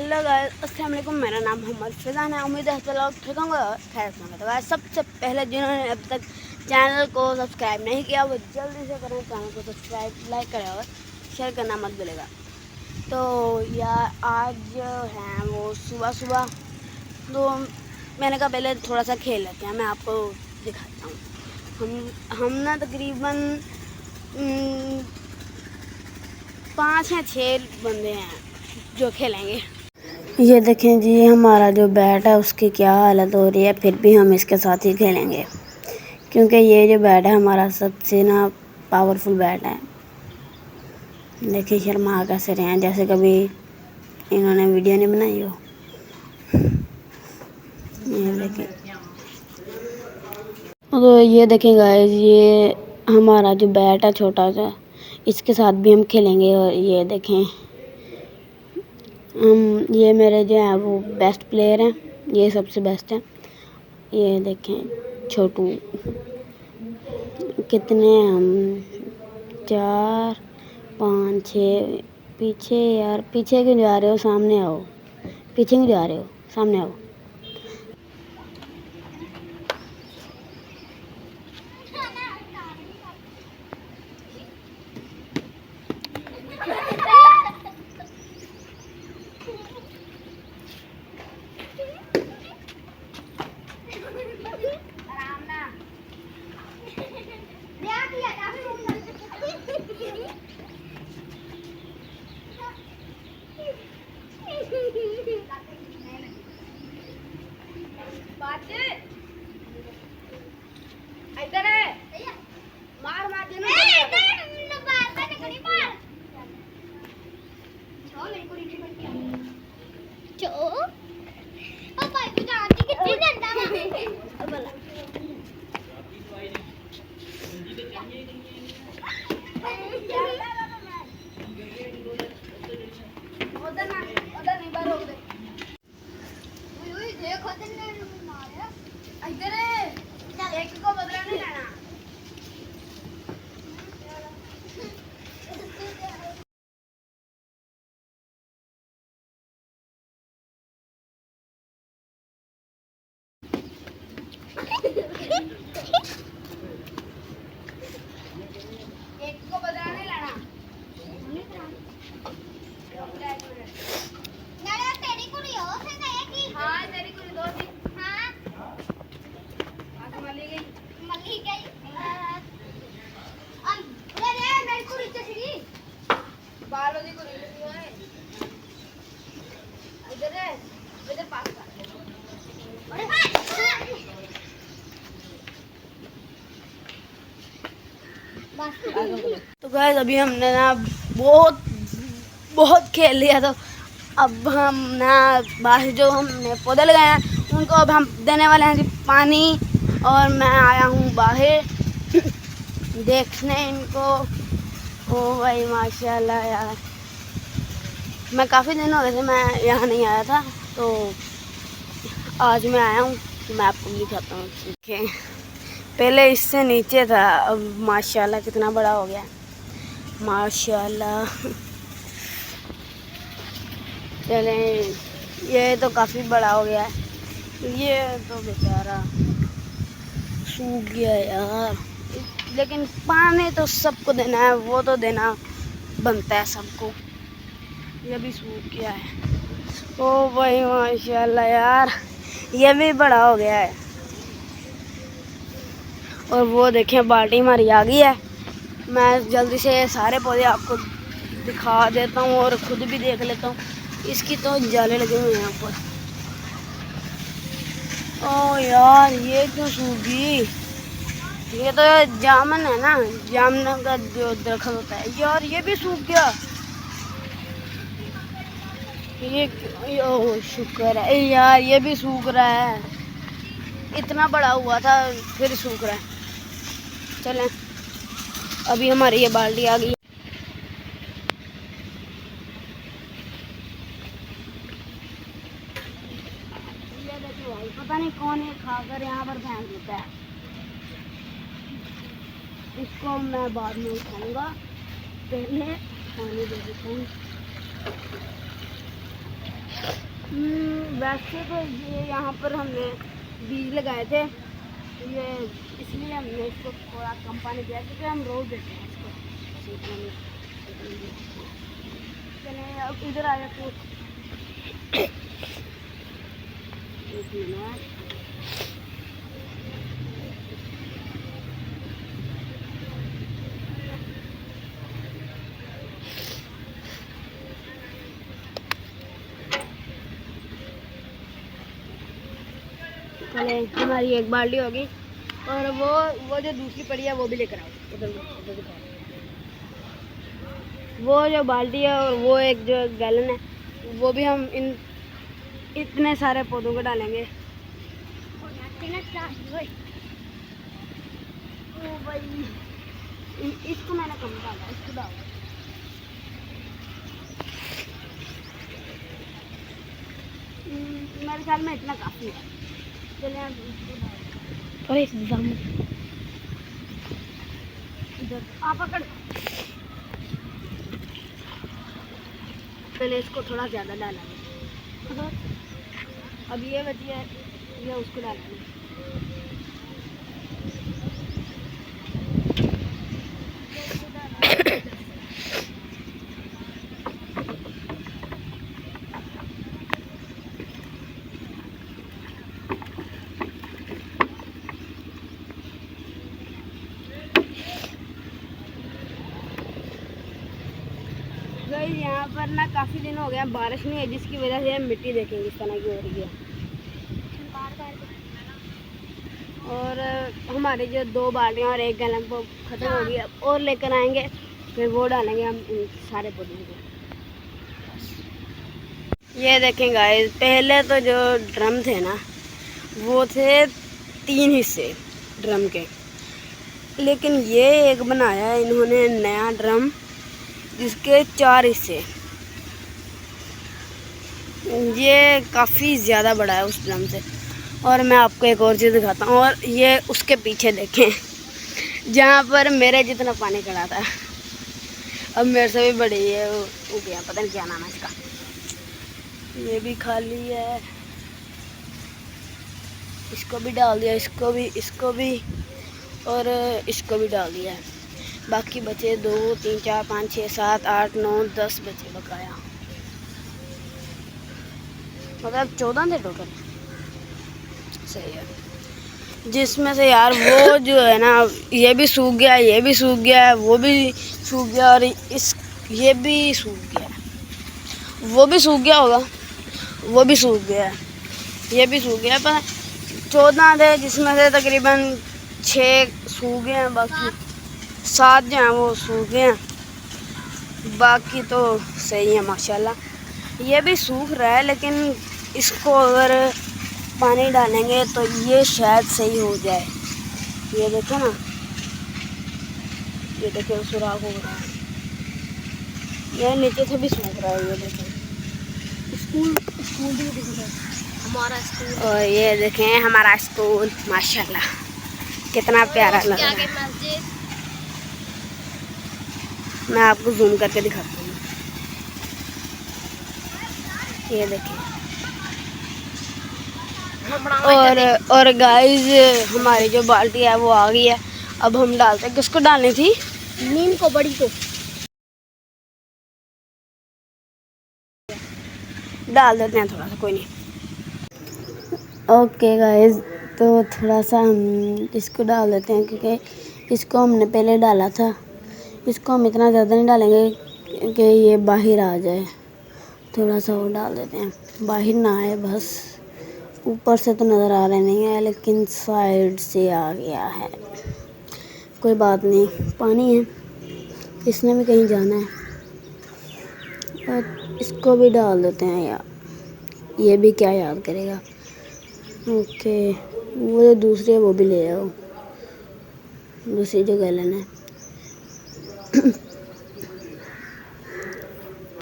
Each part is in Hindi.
हेलो गाइस, अस्सलाम वालेकुम। मेरा नाम मोहम्मद फिजान है। उम्मीद है लोग ठीक होंगे। खैर सुनो तो गाइस, सबसे पहले जिन्होंने अब तक चैनल को सब्सक्राइब नहीं किया वो जल्दी से करें, चैनल को सब्सक्राइब, लाइक करें और शेयर करना मत भूलेगा। तो यार आज हैं वो सुबह सुबह, तो मैंने कहा पहले थोड़ा सा खेल लेते हैं, मैं आपको दिखाता हूँ। हम ना तकरीबन 5 या 6 बंदे हैं जो खेलेंगे। ये देखें जी, हमारा जो बैट है उसकी क्या हालत हो रही है, फिर भी हम इसके साथ ही खेलेंगे क्योंकि ये जो बैट है हमारा सबसे ना पावरफुल बैट है। देखिए शर्मा कैसे रहे हैं, जैसे कभी इन्होंने वीडियो नहीं बनाई हो। ये देखें, तो ये देखें गाइस, ये हमारा जो बैट है छोटा सा, इसके साथ भी हम खेलेंगे। और ये देखें, ये मेरे जो हैं वो बेस्ट प्लेयर हैं, ये सबसे बेस्ट है। ये देखें छोटू, कितने हम 4 5 6 पीछे। यार पीछे क्यों जा रहे हो, सामने आओ। पीछे क्यों जा रहे हो, सामने आओ। इधर है, मार मार देना। इधर है, एक को बदला नहीं लेना। एक को बदला नहीं लेना। तेरी कुड़ी हो की? हाँ तेरी कुड़ी दो थी। हाँ मली गई मेरी कुड़ी चली बालो दी कुड़ी है। इधर है, इधर पास कर। तो गाइस अभी हमने ना बहुत खेल लिया, तो अब हम ना बाहर जो हमने पौधे लगाए हैं उनको अब हम देने वाले हैं पानी। और मैं आया हूँ बाहर देखने इनको। ओ भाई माशाल्लाह यार, मैं काफ़ी दिन हो गए थे मैं यहाँ नहीं आया था, तो आज मैं आया हूँ। मैं आपको दिखाता हूँ। ठीक है, पहले इससे नीचे था, अब माशाल्लाह कितना बड़ा हो गया, माशाल्लाह। चलें, ये तो काफ़ी बड़ा हो गया है, ये तो बेचारा सूख गया यार। लेकिन पानी तो सबको देना है, वो तो देना बनता है सबको। ये भी सूख गया है। ओ भाई माशाल्लाह यार, ये भी बड़ा हो गया है। और वो देखें बाल्टी हमारी आ गई है। मैं जल्दी से सारे पौधे आपको दिखा देता हूँ और खुद भी देख लेता हूँ। इसकी तो जाले लगे हुए हैं ऊपर। ओ यार ये क्यों सूखी? ये तो जामुन है ना, जामुन का जो दरख्त होता है। यार ये भी सूख गया। ये ओह शुक्र है यार, ये भी सूख रहा है। इतना बड़ा हुआ था फिर सूख रहा है। चलें, अभी हमारी ये बाल्टी आ गई। ये देखिए भाई, पता नहीं कौन है खाकर यहाँ पर फेंक देता है। इसको मैं बाद में उठाऊंगा, पहले पानी दे देता हूँ। वैसे तो ये यहाँ पर हमने बीज लगाए थे, ये इसलिए हमने इसको थोड़ा कम पानी दिया क्योंकि हम रोज देते हैं इसको सीखने में। चलिए अब इधर आ जाते हैं। एक मिनट, चले हमारी एक बाल्टी होगी और वो जो दूसरी पड़ी है वो भी लेकर आओ। उधर दिखाओ, वो जो बाल्टी है और वो एक जो गैलन है वो भी हम इतने सारे पौधों को डालेंगे। ओ भाई, इसको मैंने कम डाला, इसको डाला। मेरे ख्याल में इतना काफ़ी है। चलिए और इधर आप पकड़, पहले इसको थोड़ा ज़्यादा डाला। अब ये बची है, ये उसको डालेंगे। यहाँ पर ना काफ़ी दिन हो गया बारिश नहीं है, जिसकी वजह से मिट्टी देखेंगे इस तरह की हो रही है। और हमारे जो 2 बाल्टियाँ और 1 गैलन वो ख़त्म हो गई, अब और लेकर आएंगे, फिर वो डालेंगे हम इन सारे पौधों को। ये देखें गाइस, पहले तो जो ड्रम थे ना वो थे 3 हिस्से ड्रम के, लेकिन ये एक बनाया है इन्होंने नया ड्रम जिसके 4 हिस्से। ये काफ़ी ज़्यादा बड़ा है उस ड्रम से। और मैं आपको एक और चीज़ दिखाता हूँ, और ये उसके पीछे देखें जहाँ पर मेरे जितना पानी खड़ा था, अब मेरे से भी बड़ी है वो गया, पता नहीं क्या नाम है इसका। ये भी खाली है, इसको भी डाल दिया, इसको भी और इसको भी डाल दिया है। बाकी बचे 2 3 4 5 6 7 8 9 10 बचे बकाया, मतलब 14 थे टोटल। सही है, जिसमें से यार वो जो है ना ये भी सूख गया, ये भी सूख गया, वो भी सूख गया, और ये भी सूख गया, वो भी सूख गया होगा, वो भी सूख गया, ये भी सूख गया। पर 14 थे जिसमें से तकरीबन 6 सूख गए हैं, बाकी 7 जो हैं वो सूख गए हैं। बाकी तो सही है माशाल्लाह। ये भी सूख रहा है, लेकिन इसको अगर पानी डालेंगे तो ये शायद सही हो जाए। ये देखें ना, ये देखिए सुराख हो रहा है, ये नीचे से भी सूख रहा है। ये देखें स्कूल भी दिख रहा है, हमारा स्कूल। और ये देखें हमारा स्कूल माशाल्लाह कितना प्यारा लग रहा है। मैं आपको जूम करके दिखाती हूँ, ये देखिए। और गाइस हमारी जो बाल्टी है वो आ गई है। अब हम डालते हैं, किसको डालनी थी? नीम को, बड़ी को डाल देते हैं थोड़ा सा, कोई नहीं। ओके गाइस, तो थोड़ा सा हम इसको डाल देते हैं क्योंकि इसको हमने पहले डाला था। इसको हम इतना ज़्यादा नहीं डालेंगे कि ये बाहर आ जाए, थोड़ा सा वो डाल देते हैं, बाहर ना आए बस। ऊपर से तो नज़र आ रहा नहीं है, लेकिन साइड से आ गया है, कोई बात नहीं, पानी है, इसने भी कहीं जाना है। और इसको भी डाल देते हैं यार, ये भी क्या याद करेगा। ओके, वो जो दूसरी है वो भी ले आओ, दूसरी जो गैलन है।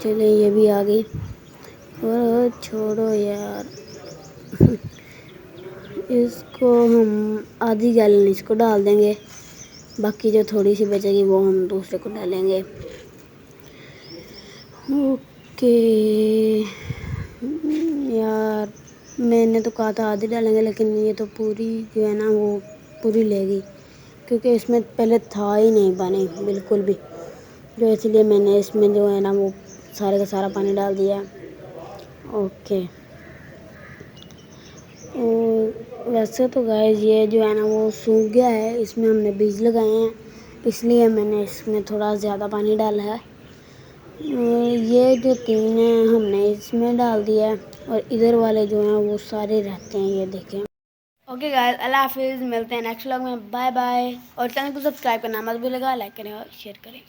चलिए ये भी आ गई। और छोड़ो यार, इसको हम आधी गैलन इसको डाल देंगे, बाकी जो थोड़ी सी बचेगी वो हम दूसरे को डालेंगे। ओके, यार मैंने तो कहा था आधी डालेंगे, लेकिन ये तो पूरी जो है ना वो पूरी ले गई, क्योंकि इसमें पहले था ही नहीं पानी बिल्कुल भी, जो इसलिए मैंने इसमें जो है ना वो सारे का सारा पानी डाल दिया। ओके। वैसे तो गाइस ये जो है ना वो सूख गया है, इसमें हमने बीज लगाए हैं, इसलिए मैंने इसमें थोड़ा ज़्यादा पानी डाला है। ये जो 3 है हमने इसमें डाल दिया है, और इधर वाले जो हैं वो सारे रहते हैं, ये देखें। ओके गाइस, अल्लाह हाफिज़, मिलते हैं नेक्स्ट व्लॉग में, बाय बाय। और चैनल को सब्सक्राइब करना मत भूलिएगा, लाइक करें और शेयर करें।